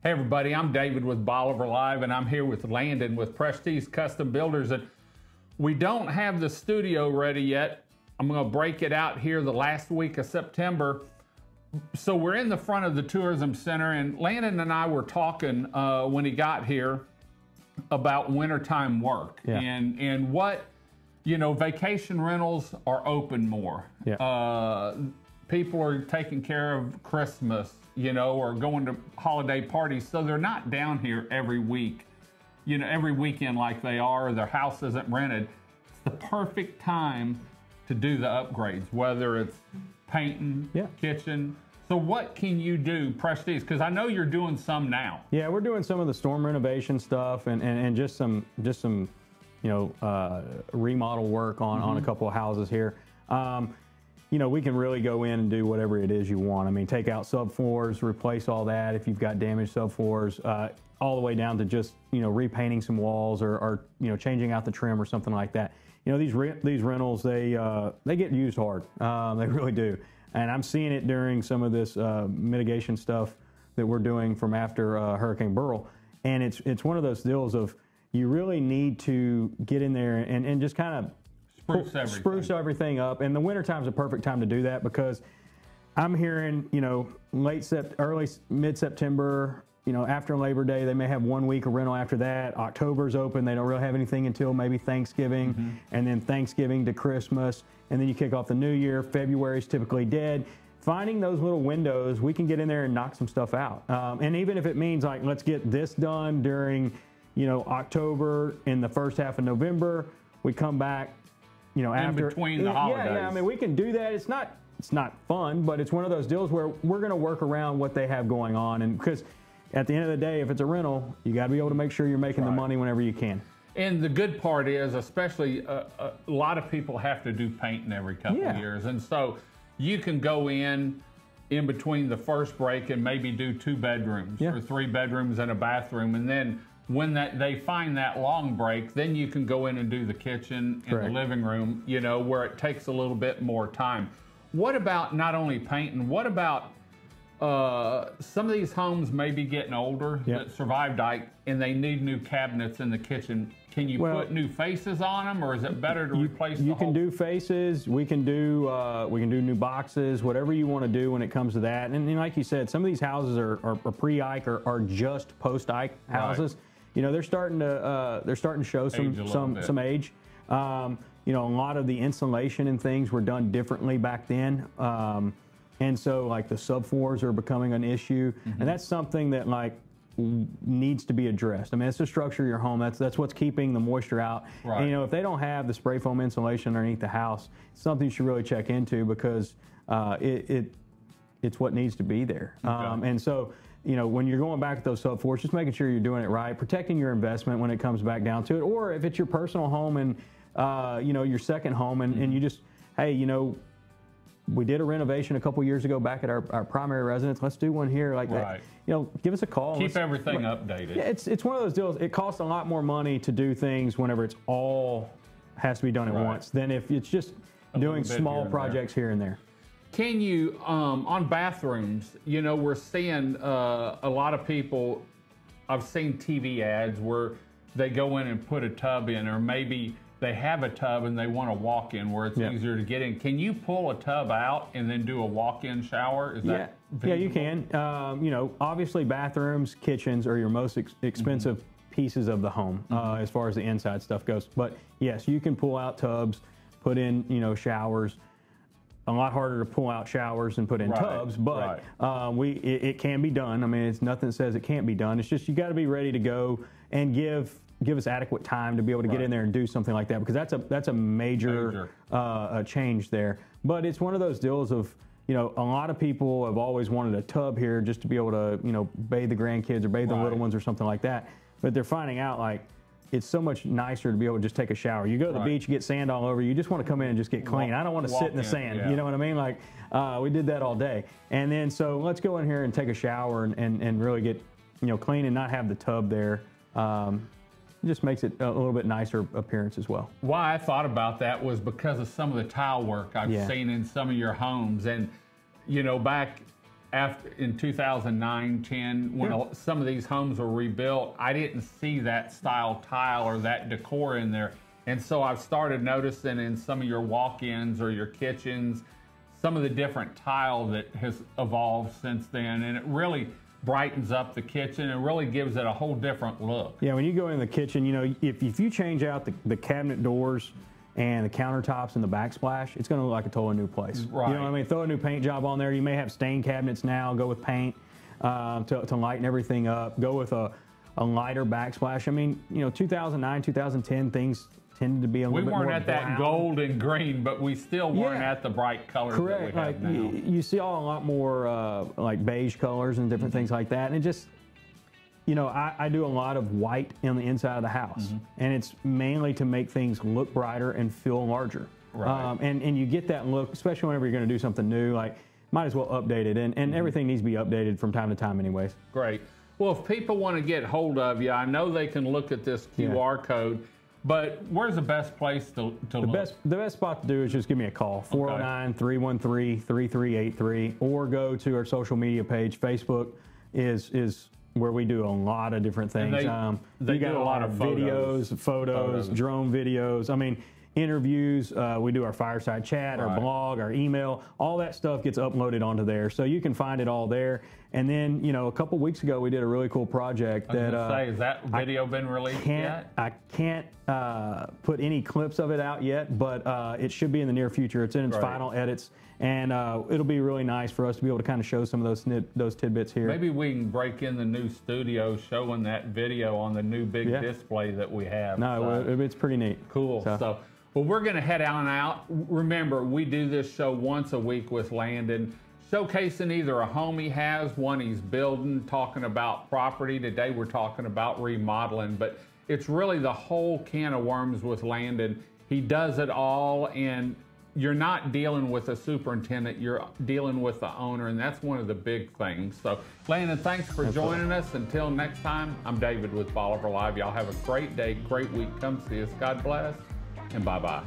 Hey everybody, I'm David with Bolivar Live, and I'm here with Landon with Prestige Custom Builders. And we don't have the studio ready yet. I'm going to break it out here the last week of September. So we're in the front of the Tourism Center, and Landon and I were talking when he got here about wintertime work and what, you know, vacation rentals are open more. People are taking care of Christmas, you know, or going to holiday parties, so they're not down here every week, you know, every weekend like they are, or their house isn't rented. It's the perfect time to do the upgrades, whether it's painting, kitchen. So what can you do, Prestige? Because I know you're doing some now. Yeah, we're doing some of the storm renovation stuff and just some you know, remodel work on a couple of houses here. You know, we can really go in and do whatever it is you want. I mean, take out subfloors, replace all that if you've got damaged subfloors, all the way down to just, you know, repainting some walls or you know, changing out the trim or something like that. You know, these rentals, they get used hard. They really do. And I'm seeing it during some of this mitigation stuff that we're doing from after Hurricane Beryl. And it's one of those deals of you really need to get in there and just kind of spruce everything up. And the winter time's a perfect time to do that, because I'm hearing, you know, early mid-September, you know, after Labor Day, they may have 1 week of rental after that. October's open. They don't really have anything until maybe Thanksgiving, and then Thanksgiving to Christmas, and then you kick off the new year. February's typically dead. Finding those little windows, we can get in there and knock some stuff out. And even if it means like, let's get this done during, you know, October and the first half of November, we come back, you know, after between the holidays. Yeah, I mean, we can do that. It's not fun, but it's one of those deals where we're going to work around what they have going on. And because at the end of the day, if it's a rental, you got to be able to make sure you're making the money whenever you can. And the good part is, especially a lot of people have to do painting every couple of years. And so you can go in between the first break and maybe do 2 bedrooms or 3 bedrooms and a bathroom. And then when they find that long break, then you can go in and do the kitchen and the living room, you know, where it takes a little bit more time. What about not only painting, what about some of these homes may be getting older that survived Ike, and they need new cabinets in the kitchen. Can you put new faces on them, or is it better to replace the whole? You can do faces. We can do new boxes. Whatever you want to do when it comes to that. And like you said, some of these houses are pre-Ike or are just post-Ike houses. You know, they're starting to show some age. You know, a lot of the insulation and things were done differently back then. And so, like, the subfloors are becoming an issue, and that's something that, like, needs to be addressed. I mean, it's the structure of your home. That's what's keeping the moisture out. And, you know, if they don't have the spray foam insulation underneath the house, it's something you should really check into, because it's what needs to be there. And so, you know, when you're going back to those subfloors, just making sure you're doing it right, protecting your investment when it comes back down to it, or if it's your personal home and you know, your second home, and you just, hey, you know, we did a renovation a couple years ago back at our primary residence. Let's do one here like that. You know, give us a call. Keep everything updated. Yeah, it's one of those deals. It costs a lot more money to do things whenever it's all has to be done at once than if it's just doing small projects here and there. Can you, on bathrooms, you know, we're seeing a lot of people, I've seen TV ads where they go in and put a tub in, or maybe they have a tub and they want to walk in where it's easier to get in. Can you pull a tub out and then do a walk-in shower? Is that feasible? Yeah, you can. You know, obviously bathrooms, kitchens are your most expensive pieces of the home as far as the inside stuff goes. But yes, you can pull out tubs, put in, you know, showers. A lot harder to pull out showers and put in tubs, but it can be done. I mean, it's nothing that says it can't be done. It's just you got to be ready to go and give us adequate time to be able to get in there and do something like that, because that's a major change there. But it's one of those deals of, you know, a lot of people have always wanted a tub here just to be able to, you know, bathe the grandkids or bathe the little ones or something like that. But they're finding out, like, it's so much nicer to be able to just take a shower. You go to the beach, you get sand all over you. Just want to come in and just get clean. I don't want to sit in the sand. You know what I mean? Like, we did that all day. And then, so let's go in here and take a shower and really get, you know, clean and not have the tub there. It just makes it a little bit nicer appearance as well. Why I thought about that was because of some of the tile work I've seen in some of your homes. And, you know, back after in 2009, 10, when some of these homes were rebuilt, I didn't see that style tile or that decor in there. And so I've started noticing in some of your walk-ins or your kitchens, some of the different tile that has evolved since then. And it really brightens up the kitchen and really gives it a whole different look. Yeah, when you go in the kitchen, you know, if you change out the cabinet doors and the countertops and the backsplash, it's going to look like a totally new place. Right. You know what I mean? Throw a new paint job on there. You may have stained cabinets now. Go with paint to lighten everything up. Go with a lighter backsplash. I mean, you know, 2009, 2010, things tended to be a little bit more We weren't at that gold and green, but we still weren't at the bright colors Correct. that we have now. You see a lot more like beige colors and different things like that. And it just, you know, I do a lot of white on the inside of the house. And it's mainly to make things look brighter and feel larger. Right. And you get that look, especially whenever you're going to do something new, like might as well update it. And everything needs to be updated from time to time anyways. Great. Well, if people want to get hold of you, I know they can look at this QR code. But where's the best place to look? The best spot to do is just give me a call, 409-313-3383, or go to our social media page. Facebook is where we do a lot of different things. They got a lot of photos, drone videos. I mean, interviews. We do our fireside chat, our blog, our email. All that stuff gets uploaded onto there, so you can find it all there. And then, you know, a couple weeks ago, we did a really cool project has that video been released yet? I can't put any clips of it out yet, but it should be in the near future. It's in its final edits, and it'll be really nice for us to be able to kind of show some of those tidbits here. Maybe we can break in the new studio showing that video on the new big display that we have. No, it's pretty neat. Cool. So, well, we're going to head on out. Remember, we do this show once a week with Landon, showcasing either a home he has, one he's building, talking about property. Today we're talking about remodeling, but it's really the whole can of worms with Landon. He does it all, and you're not dealing with a superintendent, you're dealing with the owner, and that's one of the big things. So, Landon, thanks for joining us. Until next time, I'm David with Bolivar Live. Y'all have a great day, great week. Come see us. God bless, and bye-bye.